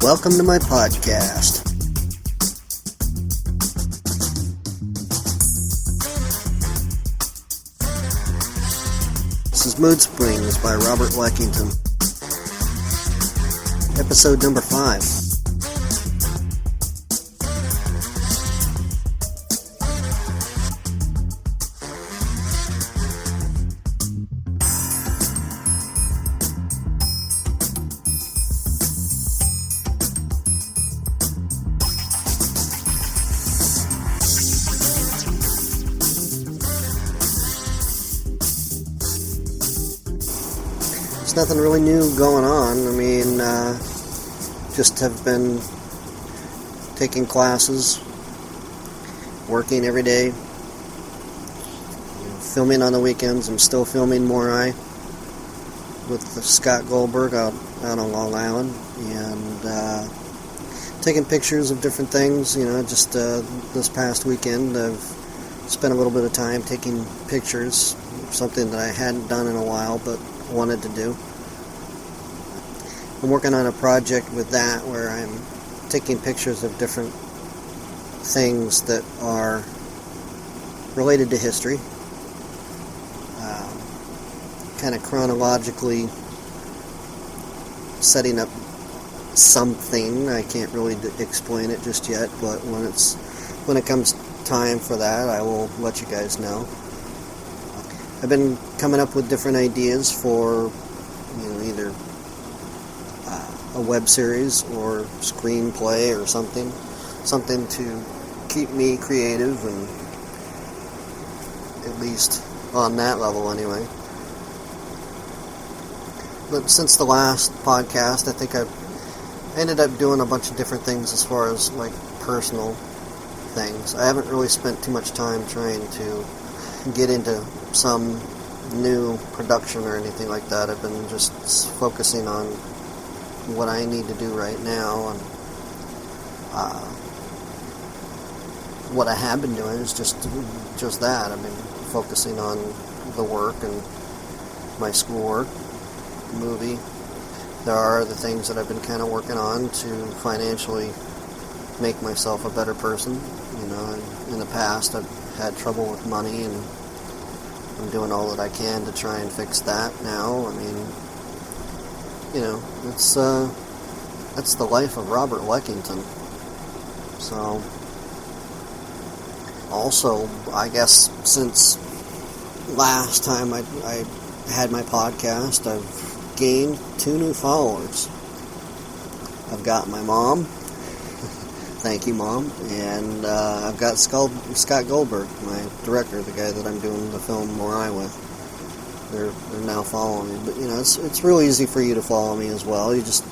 Welcome to my podcast. This is Mood Springs by Robert Leckington. Episode number 5. There's nothing really new going on. I mean, just have been taking classes, working every day, filming on the weekends. I'm still filming Morai with Scott Goldberg out on Long Island, and taking pictures of different things. Just this past weekend I've spent a little bit of time taking pictures, something that I hadn't done in a while but wanted to do. I'm working on a project with that where I'm taking pictures of different things that are related to history, kind of chronologically setting up something. I can't really explain it just yet, but when it comes time for that, I will let you guys know. I've been coming up with different ideas for, either a web series or screenplay or something to keep me creative, and at least on that level anyway. But since the last podcast, I think I've ended up doing a bunch of different things as far as like personal things. I haven't really spent too much time trying to get into some new production or anything like that. I've been just focusing on what I need to do right now, and what I have been doing is just that. I've been focusing on the work and my schoolwork, movie. There are other things that I've been kind of working on to financially make myself a better person. In the past I've had trouble with money, and I'm doing all that I can to try and fix that now. I mean, that's the life of Robert Leckington. So, also, I guess since last time I had my podcast, I've gained 2 new followers. I've got my mom. Thank you, Mom. And I've got Scott Goldberg, my director, the guy that I'm doing the film Morai with. They're now following me. But, it's real easy for you to follow me as well. You just,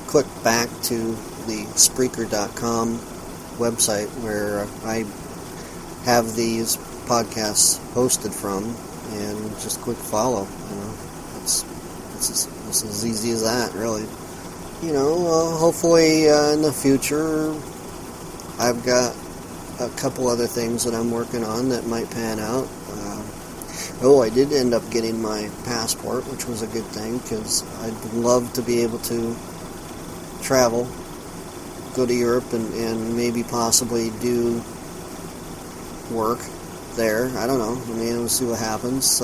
click back to the Spreaker.com website where I have these podcasts hosted from, and just click follow. It's as easy as that, really. Hopefully in the future I've got a couple other things that I'm working on that might pan out. I did end up getting my passport, which was a good thing, because I'd love to be able to travel, go to Europe, and maybe possibly do work there. I don't know. We'll see what happens.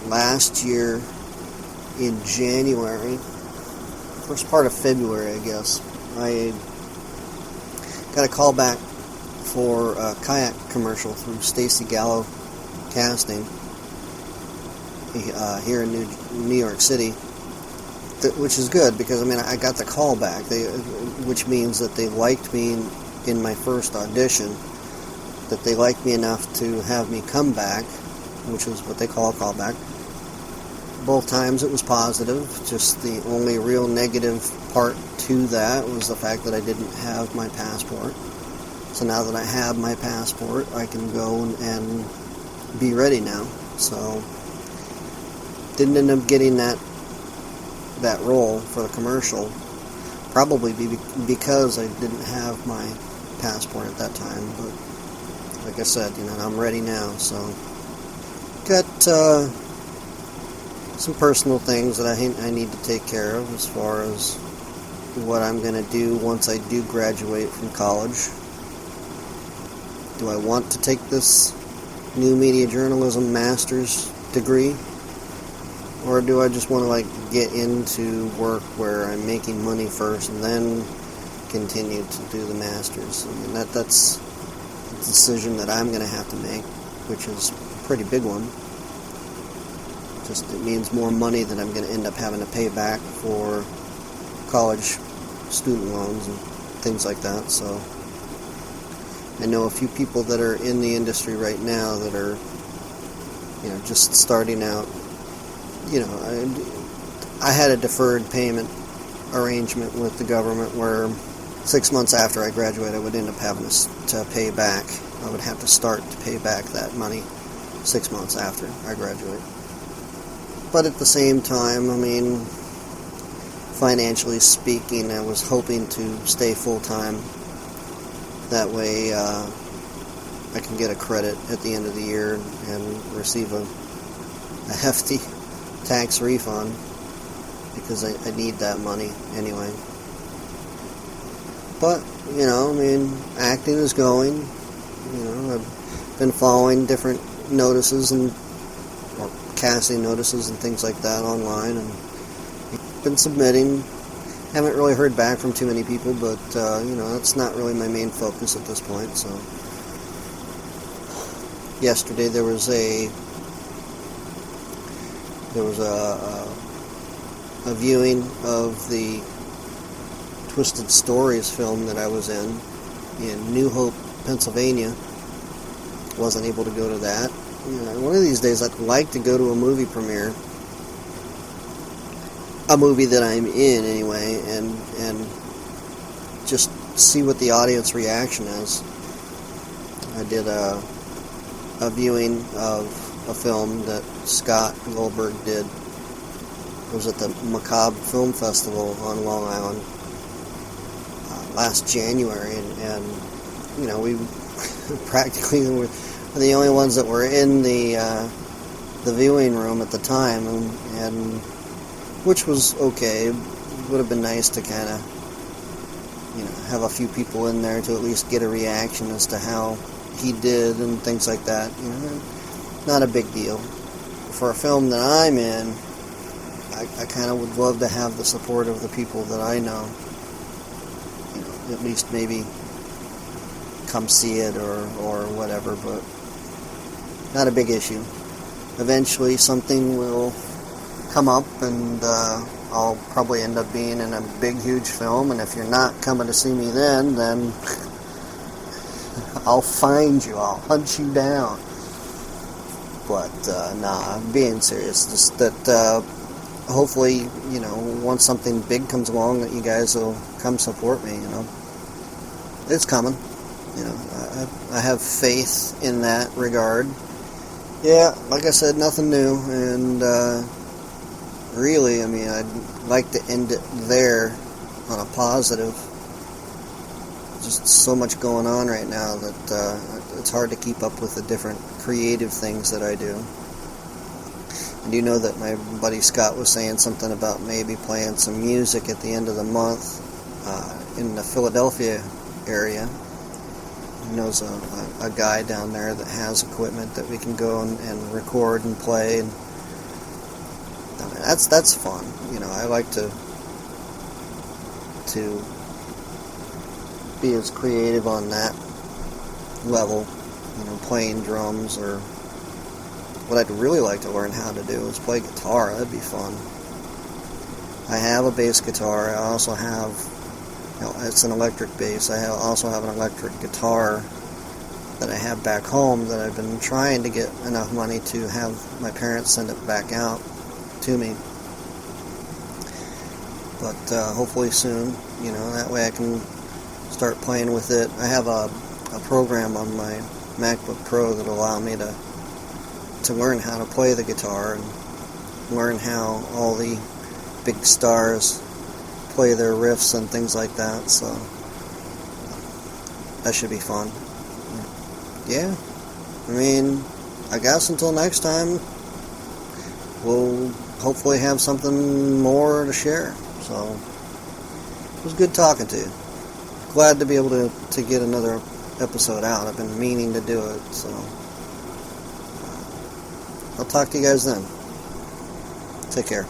Last year in January, first part of February, I guess, I got a call back for a kayak commercial through Stacy Gallo Casting here in New York City, which is good because I got the call back, which means that they liked me in my first audition, that they liked me enough to have me come back, which is what they call a callback. Both times it was positive. Just the only real negative part to that was the fact that I didn't have my passport. So now that I have my passport, I can go and be ready now. So didn't end up getting that role for the commercial, probably because I didn't have my passport at that time. But like I said, I'm ready now. So got some personal things that I need to take care of as far as what I'm going to do once I do graduate from college. Do I want to take this new media journalism master's degree? Or do I just want to get into work where I'm making money first and then continue to do the master's? I mean, that's a decision that I'm going to have to make, which is a pretty big one. Just it means more money that I'm going to end up having to pay back for college student loans and things like that. So I know a few people that are in the industry right now that are, just starting out. I had a deferred payment arrangement with the government where 6 months after I graduate, I would end up having to pay back. I would have to start to pay back that money 6 months after I graduate. But at the same time, I mean, financially speaking, I was hoping to stay full-time. That way, I can get a credit at the end of the year and receive a hefty tax refund because I need that money anyway. But, acting is going. I've been following different notices or casting notices and things like that online, and been submitting. Haven't really heard back from too many people, but that's not really my main focus at this point. So yesterday there was a viewing of the Twisted Stories film that I was in New Hope, Pennsylvania. Wasn't able to go to that. One of these days I'd like to go to a movie premiere. A movie that I'm in anyway, and just see what the audience reaction is. I did a viewing of a film that Scott Goldberg did. It was at the Macabre Film Festival on Long Island last January, and we practically were the only ones that were in the viewing room at the time, and which was okay. It would have been nice to kind of have a few people in there to at least get a reaction as to how he did and things like that. Not a big deal. For a film that I'm in, I kind of would love to have the support of the people that I know. At least maybe come see it or whatever, but not a big issue. Eventually something will come up, and I'll probably end up being in a big, huge film, and if you're not coming to see me then I'll find you, I'll hunt you down. But, I'm being serious. Just that, hopefully, once something big comes along, that you guys will come support me, It's coming. I have faith in that regard. Yeah, like I said, nothing new, and, really, I'd like to end it there on a positive. Just so much going on right now that it's hard to keep up with the different creative things that I do. And you know that my buddy Scott was saying something about maybe playing some music at the end of the month in the Philadelphia area. He knows a guy down there that has equipment that we can go and record and play, and that's fun. I like to be as creative on that level, playing drums, or what I'd really like to learn how to do is play guitar. That'd be fun. I have a bass guitar. I also have, it's an electric bass. I also have an electric guitar that I have back home that I've been trying to get enough money to have my parents send it back out to me. But hopefully soon, that way I can start playing with it. I have a program on my MacBook Pro that will allow me to learn how to play the guitar and learn how all the big stars play their riffs and things like that, so that should be fun. Yeah, I guess until next time, we'll hopefully have something more to share. So it was good talking to you. Glad to be able to get another episode out. I've been meaning to do it, so I'll talk to you guys then. Take care.